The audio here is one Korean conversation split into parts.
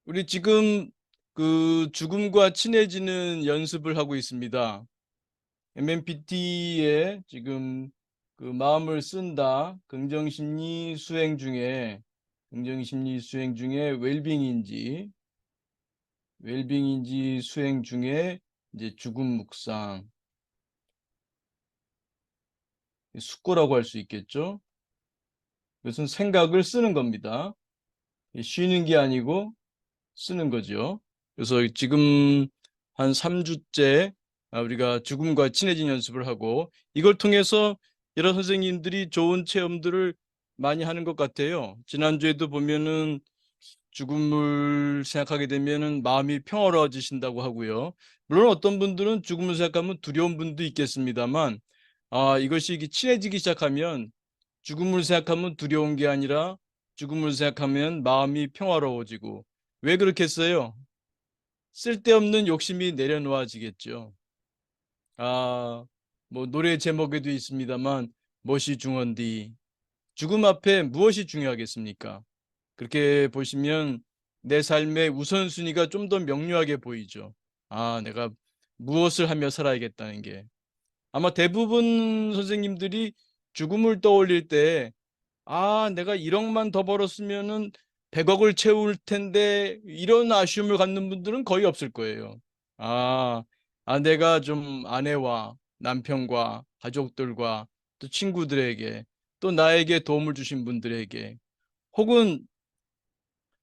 우리 지금 그 죽음과 친해지는 연습을 하고 있습니다. MMPT에 지금 그 마음을 쓴다 긍정심리 수행 중에 웰빙인지 수행 중에 이제 죽음 묵상 숙고라고 할 수 있겠죠. 이것은 생각을 쓰는 겁니다. 쉬는 게 아니고 쓰는 거죠. 그래서 지금 한 3주째 우리가 죽음과 친해진 연습을 하고 이걸 통해서 여러 선생님들이 좋은 체험들을 많이 하는 것 같아요. 지난주에도 보면은 죽음을 생각하게 되면은 마음이 평화로워지신다고 하고요. 물론 어떤 분들은 죽음을 생각하면 두려운 분도 있겠습니다만 이것이 이게 친해지기 시작하면 죽음을 생각하면 두려운 게 아니라 죽음을 생각하면 마음이 평화로워지고 왜 그렇겠어요? 쓸데없는 욕심이 내려놓아지겠죠. 아, 뭐 노래 제목에도 있습니다만 무엇이 중헌디 죽음 앞에 무엇이 중요하겠습니까? 그렇게 보시면 내 삶의 우선순위가 좀 더 명료하게 보이죠. 내가 무엇을 하며 살아야겠다는 게. 아마 대부분 선생님들이 죽음을 떠올릴 때 내가 1억만 더 벌었으면은 100억을 채울 텐데 이런 아쉬움을 갖는 분들은 거의 없을 거예요. 아, 내가 좀 아내와 남편과 가족들과 또 친구들에게 또 나에게 도움을 주신 분들에게 혹은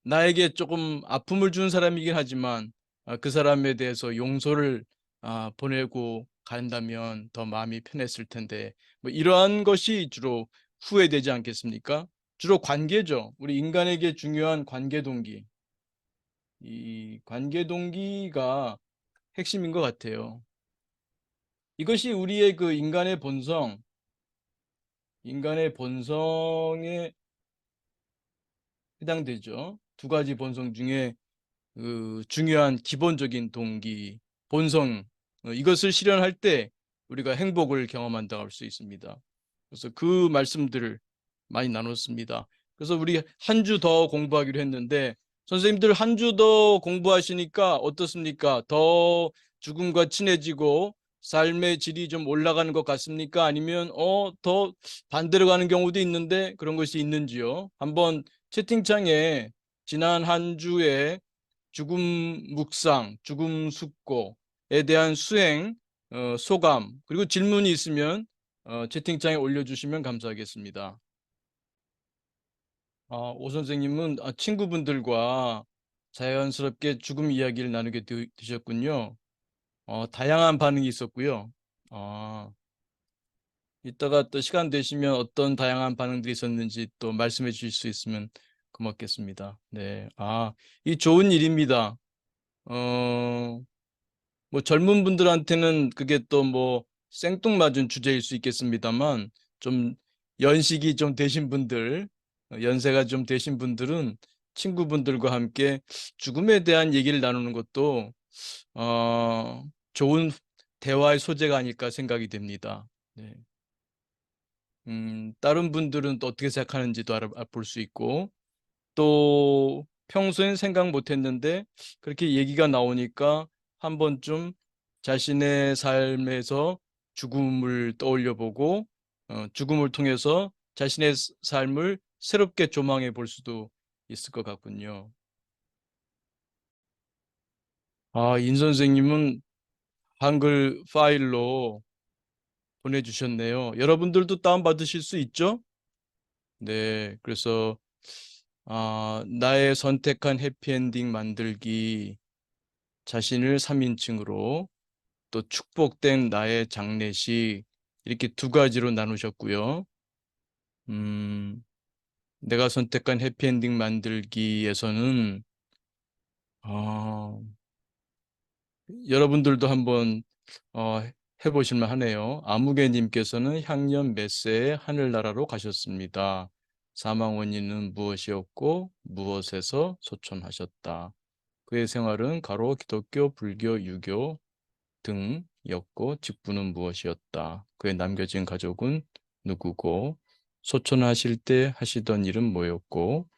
나에게 조금 아픔을 준 사람이긴 하지만 그 사람에 대해서 용서를 보내고 간다면 더 마음이 편했을 텐데 뭐 이러한 것이 주로 후회되지 않겠습니까? 주로 관계죠. 우리 인간에게 중요한 관계 동기. 이 관계 동기가 핵심인 것 같아요. 이것이 우리의 그 인간의 본성에 해당되죠. 두 가지 본성 중에 그 중요한 기본적인 동기, 본성, 이것을 실현할 때 우리가 행복을 경험한다고 할 수 있습니다. 그래서 그 말씀들을 많이 나눴습니다. 그래서 우리 한 주 더 공부하기로 했는데 선생님들 한 주 더 공부하시니까 어떻습니까? 더 죽음과 친해지고 삶의 질이 좀 올라가는 것 같습니까? 아니면 더 반대로 가는 경우도 있는데 그런 것이 있는지요? 한번 채팅창에 지난 한 주에 죽음 묵상, 죽음 숙고에 대한 수행, 소감, 그리고 질문이 있으면 채팅창에 올려주시면 감사하겠습니다. 오 선생님은 친구분들과 자연스럽게 죽음 이야기를 나누게 되셨군요. 다양한 반응이 있었고요. 어, 이따가 또 시간 되시면 어떤 다양한 반응들이 있었는지 또 말씀해 주실 수 있으면 고맙겠습니다. 네. 이 좋은 일입니다. 어, 뭐 젊은 분들한테는 그게 또 뭐 생뚱맞은 주제일 수 있겠습니다만 좀 연식이 좀 되신 분들, 연세가 좀 되신 분들은 친구분들과 함께 죽음에 대한 얘기를 나누는 것도 좋은 대화의 소재가 아닐까 생각이 됩니다. 네. 다른 분들은 또 어떻게 생각하는지도 알아볼 수 있고 또 평소엔 생각 못 했는데 그렇게 얘기가 나오니까 한 번쯤 자신의 삶에서 죽음을 떠올려 보고 죽음을 통해서 자신의 삶을 새롭게 조망해 볼 수도 있을 것 같군요. 인 선생님은 한글 파일로 보내주셨네요. 여러분들도 다운받으실 수 있죠? 네, 그래서 나의 선택한 해피엔딩 만들기 자신을 3인칭으로 또 축복된 나의 장례식 이렇게 두 가지로 나누셨고요. 음, 내가 선택한 해피엔딩 만들기에서는 어, 여러분들도 한번 어, 해보실 만하네요. 아무개님께서는 향년 몇 세에 하늘나라로 가셨습니다. 사망 원인은 무엇이었고 무엇에서 소천하셨다. 그의 생활은 가로 기독교, 불교, 유교 등이었고 직분은 무엇이었다. 그의 남겨진 가족은 누구고 소천하실 때 하시던 일은 뭐였고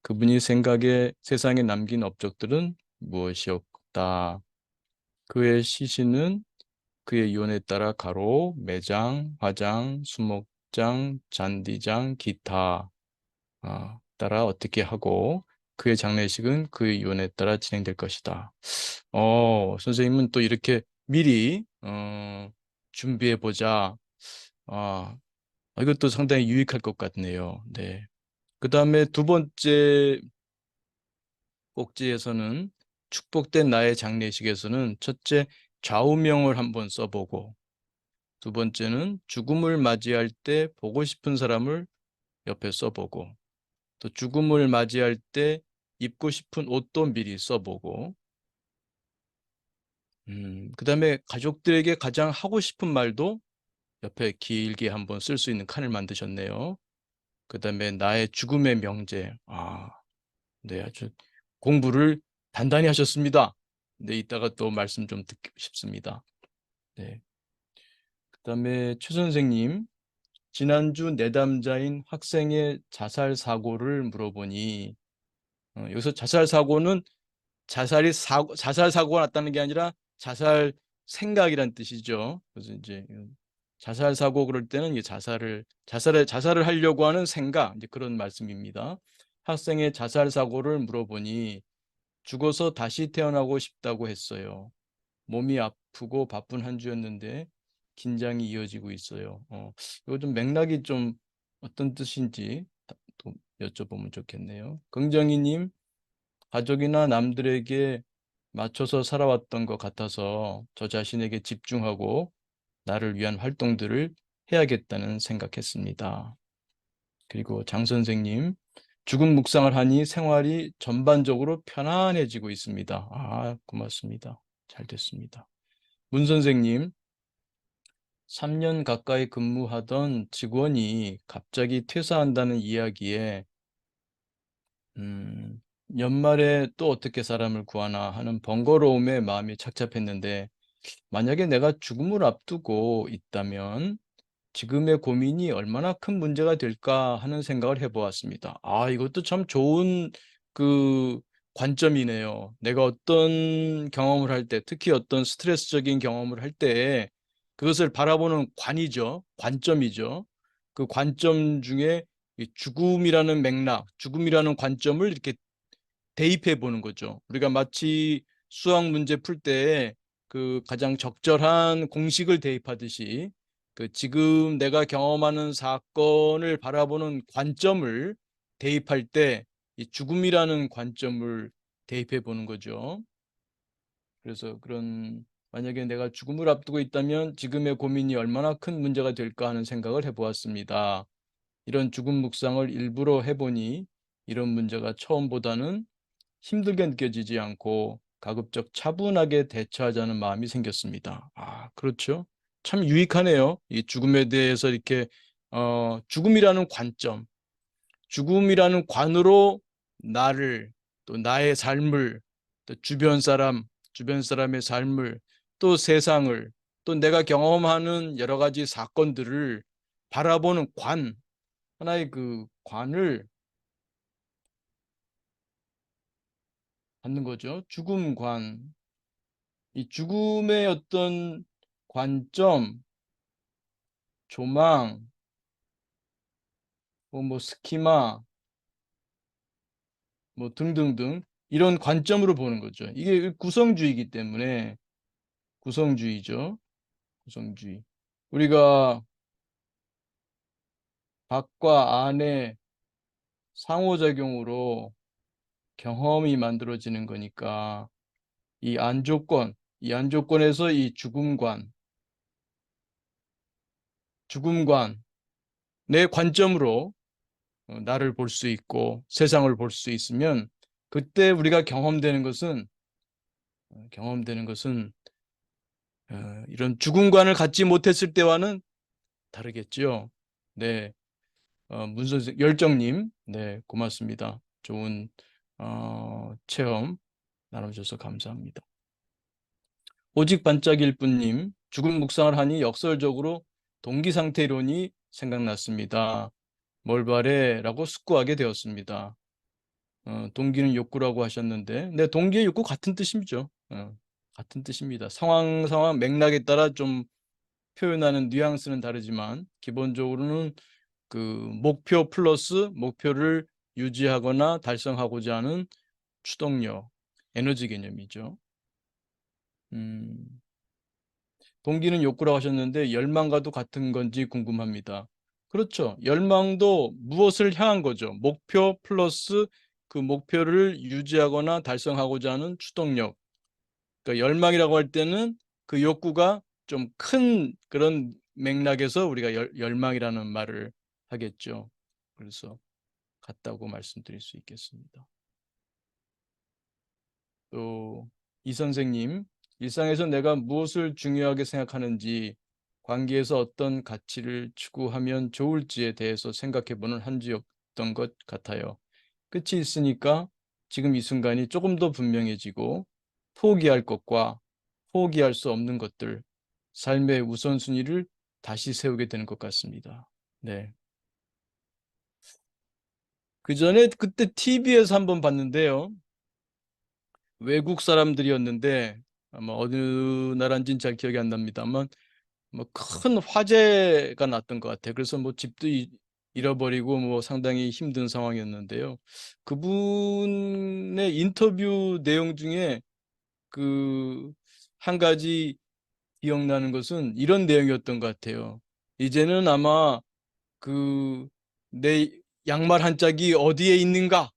그분이 생각에 세상에 남긴 업적들은 무엇이었다. 그의 시신은 그의 유언에 따라 가로, 매장, 화장, 수목장, 잔디장, 기타 따라 어떻게 하고 그의 장례식은 그의 유언에 따라 진행될 것이다. 선생님은 또 이렇게 미리 준비해 보자. 아, 이것도 상당히 유익할 것 같네요. 네. 그 다음에 두 번째 꼭지에서는 축복된 나의 장례식에서는 첫째 좌우명을 한번 써보고 두 번째는 죽음을 맞이할 때 보고 싶은 사람을 옆에 써보고 또 죽음을 맞이할 때 입고 싶은 옷도 미리 써보고 그다음에 가족들에게 가장 하고 싶은 말도 옆에 길게 한번 쓸 수 있는 칸을 만드셨네요. 그다음에 나의 죽음의 명제. 네, 아주 공부를 단단히 하셨습니다. 네, 이따가 또 말씀 좀 듣고 싶습니다. 네. 그다음에 최 선생님, 지난주 내담자인 학생의 자살 사고를 물어보니 여기서 자살 사고는 자살 사고가 났다는 게 아니라 자살 생각이란 뜻이죠. 그래서 이제 자살 사고 그럴 때는 이 자살을 하려고 하는 생각 이제 그런 말씀입니다. 학생의 자살 사고를 물어보니 죽어서 다시 태어나고 싶다고 했어요. 몸이 아프고 바쁜 한 주였는데 긴장이 이어지고 있어요. 이거 좀 맥락이 좀 어떤 뜻인지 또 여쭤보면 좋겠네요. 긍정이님, 가족이나 남들에게 맞춰서 살아왔던 것 같아서 저 자신에게 집중하고 나를 위한 활동들을 해야겠다는 생각했습니다. 그리고 장 선생님, 죽음 묵상을 하니 생활이 전반적으로 편안해지고 있습니다. 고맙습니다. 잘 됐습니다. 문 선생님, 3년 가까이 근무하던 직원이 갑자기 퇴사한다는 이야기에 연말에 또 어떻게 사람을 구하나 하는 번거로움에 마음이 착잡했는데 만약에 내가 죽음을 앞두고 있다면 지금의 고민이 얼마나 큰 문제가 될까 하는 생각을 해보았습니다. 이것도 참 좋은 그 관점이네요. 내가 어떤 경험을 할 때, 특히 어떤 스트레스적인 경험을 할 때 그것을 바라보는 관이죠. 관점이죠. 그 관점 중에 이 죽음이라는 맥락, 죽음이라는 관점을 이렇게 대입해 보는 거죠. 우리가 마치 수학 문제 풀 때 그 가장 적절한 공식을 대입하듯이 그 지금 내가 경험하는 사건을 바라보는 관점을 대입할 때 이 죽음이라는 관점을 대입해 보는 거죠. 그래서 만약에 내가 죽음을 앞두고 있다면 지금의 고민이 얼마나 큰 문제가 될까 하는 생각을 해보았습니다. 이런 죽음 묵상을 일부러 해보니 이런 문제가 처음보다는 힘들게 느껴지지 않고 가급적 차분하게 대처하자는 마음이 생겼습니다. 그렇죠. 참 유익하네요. 이 죽음에 대해서 이렇게 죽음이라는 관점, 죽음이라는 관으로 나를 또 나의 삶을 또 주변 사람의 삶을 또 세상을 또 내가 경험하는 여러 가지 사건들을 바라보는 하나의 그 관을 갖는 거죠. 죽음관. 이 죽음의 어떤 관점, 조망, 뭐 스키마, 뭐 등등등 이런 관점으로 보는 거죠. 이게 구성주의이기 때문에 구성주의죠. 구성주의. 우리가 밖과 안의 상호작용으로 경험이 만들어지는 거니까 이 안조건에서 이 죽음관, 내 관점으로 나를 볼 수 있고 세상을 볼 수 있으면 그때 우리가 경험되는 것은 이런 죽음관을 갖지 못했을 때와는 다르겠죠. 네, 문선생 열정님, 네, 고맙습니다. 좋은 체험 나눠주셔서 감사합니다. 오직 반짝일 뿐님, 죽음 묵상을 하니 역설적으로 동기상태론이 생각났습니다. 뭘 바래? 라고 숙고하게 되었습니다. 동기는 욕구라고 하셨는데, 네, 동기의 욕구 같은 뜻이죠. 같은 뜻입니다. 상황, 맥락에 따라 좀 표현하는 뉘앙스는 다르지만, 기본적으로는 그 목표 플러스 목표를 유지하거나 달성하고자 하는 추동력, 에너지 개념이죠. 음, 동기는 욕구라고 하셨는데 열망과도 같은 건지 궁금합니다. 그렇죠. 열망도 무엇을 향한 거죠. 목표 플러스 그 목표를 유지하거나 달성하고자 하는 추동력. 그러니까 열망이라고 할 때는 그 욕구가 좀 큰 그런 맥락에서 우리가 열망이라는 말을 하겠죠. 그래서 같다고 말씀드릴 수 있겠습니다. 또 이 선생님, 일상에서 내가 무엇을 중요하게 생각하는지, 관계에서 어떤 가치를 추구하면 좋을지에 대해서 생각해보는 한 주였던 것 같아요. 끝이 있으니까 지금 이 순간이 조금 더 분명해지고 포기할 것과 포기할 수 없는 것들, 삶의 우선순위를 다시 세우게 되는 것 같습니다. 네. 그 전에 그때 TV에서 한번 봤는데요. 외국 사람들이었는데 아마 어느 나라인지는 잘 기억이 안 납니다만 뭐 큰 화재가 났던 것 같아요. 그래서 뭐 집도 잃어버리고 뭐 상당히 힘든 상황이었는데요. 그분의 인터뷰 내용 중에 그 한 가지 기억나는 것은 이런 내용이었던 것 같아요. 이제는 아마 그 내 양말 한 짝이 어디에 있는가?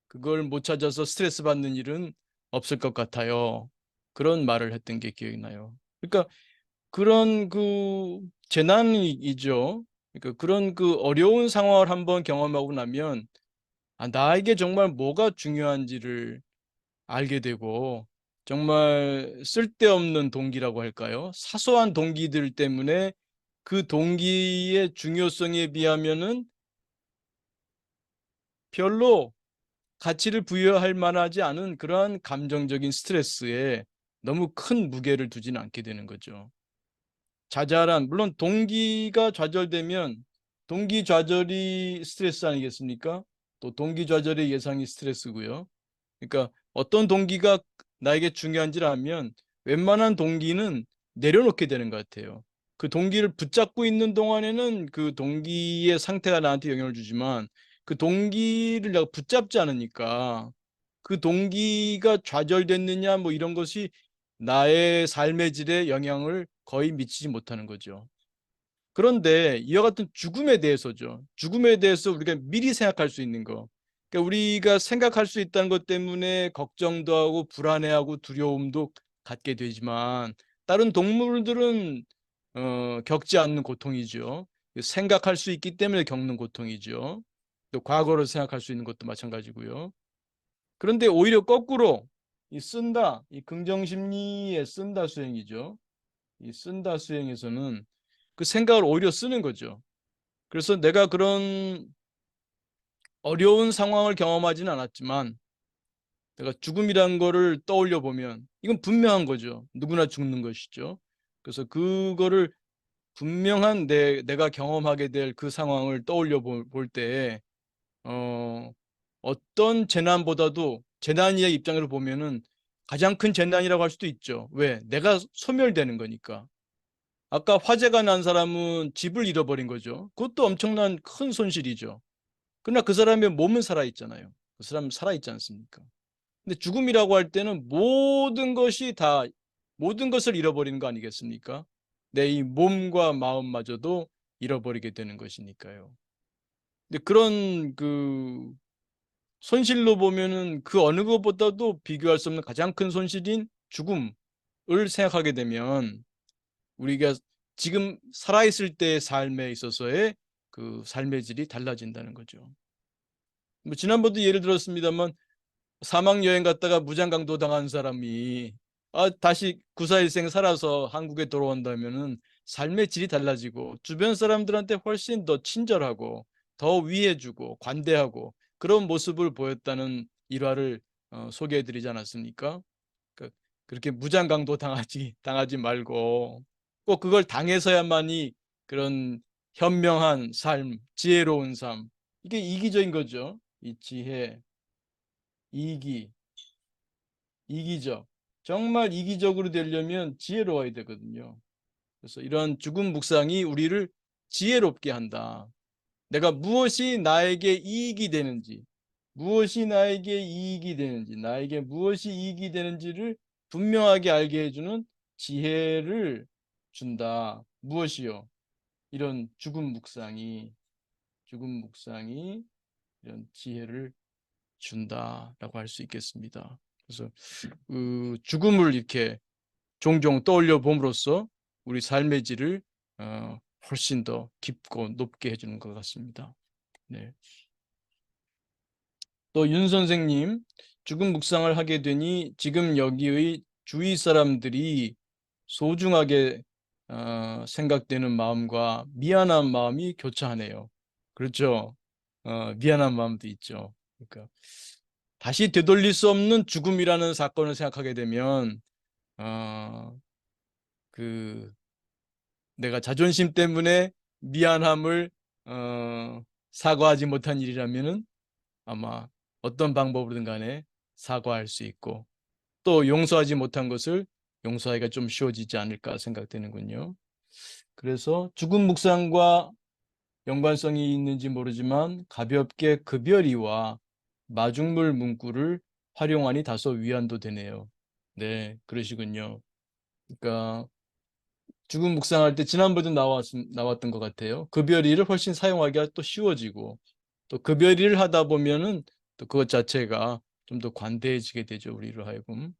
그걸 못 찾아서 스트레스 받는 일은 없을 것 같아요. 그런 말을 했던 게 기억이 나요. 그러니까 그런 그 재난이죠. 그러니까 그런 그 어려운 상황을 한번 경험하고 나면 나에게 정말 뭐가 중요한지를 알게 되고 정말 쓸데없는 동기라고 할까요? 사소한 동기들 때문에 그 동기의 중요성에 비하면은 별로 가치를 부여할 만하지 않은 그러한 감정적인 스트레스에 너무 큰 무게를 두지는 않게 되는 거죠. 자잘한, 물론 동기가 좌절되면 동기 좌절이 스트레스 아니겠습니까? 또 동기 좌절의 예상이 스트레스고요. 그러니까 어떤 동기가 나에게 중요한지를 알면 웬만한 동기는 내려놓게 되는 것 같아요. 그 동기를 붙잡고 있는 동안에는 그 동기의 상태가 나한테 영향을 주지만 그 동기를 내가 붙잡지 않으니까 그 동기가 좌절됐느냐 뭐 이런 것이 나의 삶의 질에 영향을 거의 미치지 못하는 거죠. 그런데 이와 같은 죽음에 대해서죠. 죽음에 대해서 우리가 미리 생각할 수 있는 거. 그러니까 우리가 생각할 수 있다는 것 때문에 걱정도 하고 불안해하고 두려움도 갖게 되지만 다른 동물들은 겪지 않는 고통이죠. 생각할 수 있기 때문에 겪는 고통이죠. 또 과거를 생각할 수 있는 것도 마찬가지고요. 그런데 오히려 거꾸로 이 긍정심리의 쓴다 수행이죠. 이 쓴다 수행에서는 그 생각을 오히려 쓰는 거죠. 그래서 내가 그런 어려운 상황을 경험하지는 않았지만 내가 죽음이라는 거를 떠올려 보면 이건 분명한 거죠. 누구나 죽는 것이죠. 그래서 그거를 분명한 내가 경험하게 될 그 상황을 떠올려 볼 때, 어떤 재난보다도 재난의 입장으로 보면은 가장 큰 재난이라고 할 수도 있죠. 왜? 내가 소멸되는 거니까. 아까 화재가 난 사람은 집을 잃어버린 거죠. 그것도 엄청난 큰 손실이죠. 그러나 그 사람의 몸은 살아있잖아요. 그 사람은 살아있지 않습니까? 근데 죽음이라고 할 때는 모든 것을 잃어버리는 거 아니겠습니까? 내 이 몸과 마음마저도 잃어버리게 되는 것이니까요. 근데 그런 그 손실로 보면은 그 어느 것보다도 비교할 수 없는 가장 큰 손실인 죽음을 생각하게 되면 우리가 지금 살아있을 때의 삶에 있어서의 그 삶의 질이 달라진다는 거죠. 뭐 지난번도 예를 들었습니다만 사막 여행 갔다가 무장강도 당한 사람이 다시 구사일생 살아서 한국에 돌아온다면은 삶의 질이 달라지고 주변 사람들한테 훨씬 더 친절하고 더 위해주고 관대하고 그런 모습을 보였다는 일화를 소개해드리지 않았습니까? 그렇게 무장강도 당하지 말고 꼭 그걸 당해서야만이 그런 현명한 삶, 지혜로운 삶 이게 이기적인 거죠. 이 지혜. 이기적. 정말 이기적으로 되려면 지혜로워야 되거든요. 그래서 이런 죽음 묵상이 우리를 지혜롭게 한다. 내가 무엇이 나에게 이익이 되는지, 나에게 무엇이 이익이 되는지를 분명하게 알게 해주는 지혜를 준다. 무엇이요? 이런 죽음 묵상이 이런 지혜를 준다라고 할 수 있겠습니다. 그래서 그 죽음을 이렇게 종종 떠올려 봄으로써 우리 삶의 질을 훨씬 더 깊고 높게 해주는 것 같습니다. 네. 또 윤 선생님, 죽음 묵상을 하게 되니 지금 여기의 주위 사람들이 소중하게 생각되는 마음과 미안한 마음이 교차하네요. 그렇죠? 미안한 마음도 있죠. 그러니까 다시 되돌릴 수 없는 죽음이라는 사건을 생각하게 되면 그 내가 자존심 때문에 미안함을 사과하지 못한 일이라면은 아마 어떤 방법으로든 간에 사과할 수 있고 또 용서하지 못한 것을 용서하기가 좀 쉬워지지 않을까 생각되는군요. 그래서 죽음 묵상과 연관성이 있는지 모르지만 가볍게 급여리와 마중물 문구를 활용하니 다소 위안도 되네요. 네, 그러시군요. 그러니까 죽음 묵상할 때 지난번에도 나왔던 것 같아요. 급여리를 훨씬 사용하기가 또 쉬워지고 또 급여리를 하다 보면은 또 그것 자체가 좀 더 관대해지게 되죠. 우리로 하여금.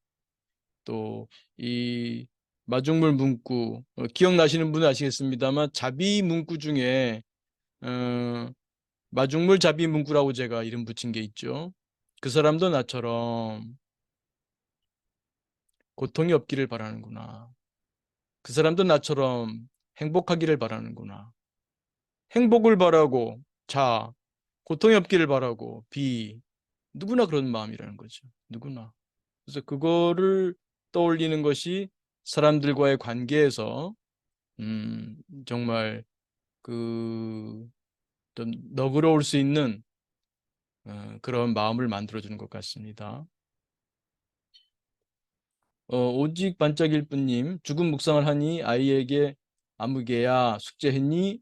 또 이 마중물 문구 기억나시는 분은 아시겠습니다만 자비 문구 중에 마중물 자비 문구라고 제가 이름 붙인 게 있죠. 그 사람도 나처럼 고통이 없기를 바라는구나. 그 사람도 나처럼 행복하기를 바라는구나. 행복을 바라고 자, 고통이 없기를 바라고 비. 누구나 그런 마음이라는 거죠. 누구나. 그래서 그거를 떠올리는 것이 사람들과의 관계에서 정말 그 좀 너그러울 수 있는 그런 마음을 만들어주는 것 같습니다. 오직 반짝일 뿐님, 죽음 묵상을 하니 아이에게 아무개야 숙제했니?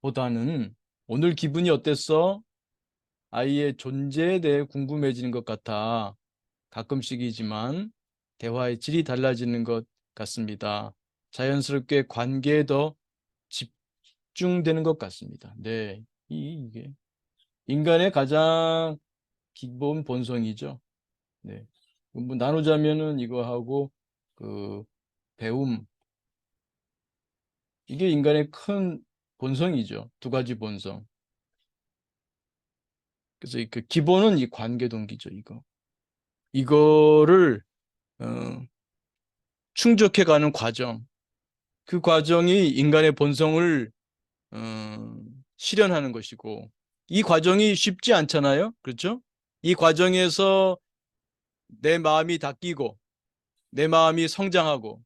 보다는 오늘 기분이 어땠어? 아이의 존재에 대해 궁금해지는 것 같아 가끔씩이지만 대화의 질이 달라지는 것 같습니다. 자연스럽게 관계에 더 집중되는 것 같습니다. 네, 이게 인간의 가장 기본 본성이죠. 네, 뭐 나누자면은 이거하고 그 배움 이게 인간의 큰 본성이죠. 두 가지 본성. 그래서 그 기본은 이 관계 동기죠. 이거를 어, 충족해가는 과정. 그 과정이 인간의 본성을 어, 실현하는 것이고 이 과정이 쉽지 않잖아요. 그렇죠? 이 과정에서 내 마음이 닦이고 내 마음이 성장하고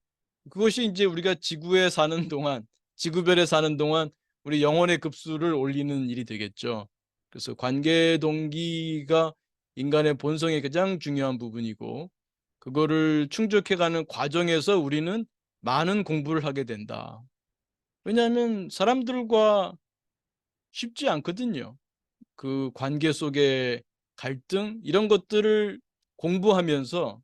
그것이 이제 우리가 지구에 사는 동안 지구별에 사는 동안 우리 영혼의 급수를 올리는 일이 되겠죠. 그래서 관계 동기가 인간의 본성의 가장 중요한 부분이고 그거를 충족해가는 과정에서 우리는 많은 공부를 하게 된다. 왜냐하면 사람들과 쉽지 않거든요. 그 관계 속의 갈등 이런 것들을 공부하면서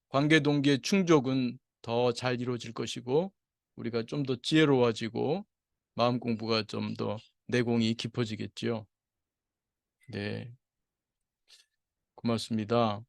관계 동기의 충족은 더 잘 이루어질 것이고 우리가 좀 더 지혜로워지고 마음 공부가 좀 더 내공이 깊어지겠지요. 네, 고맙습니다.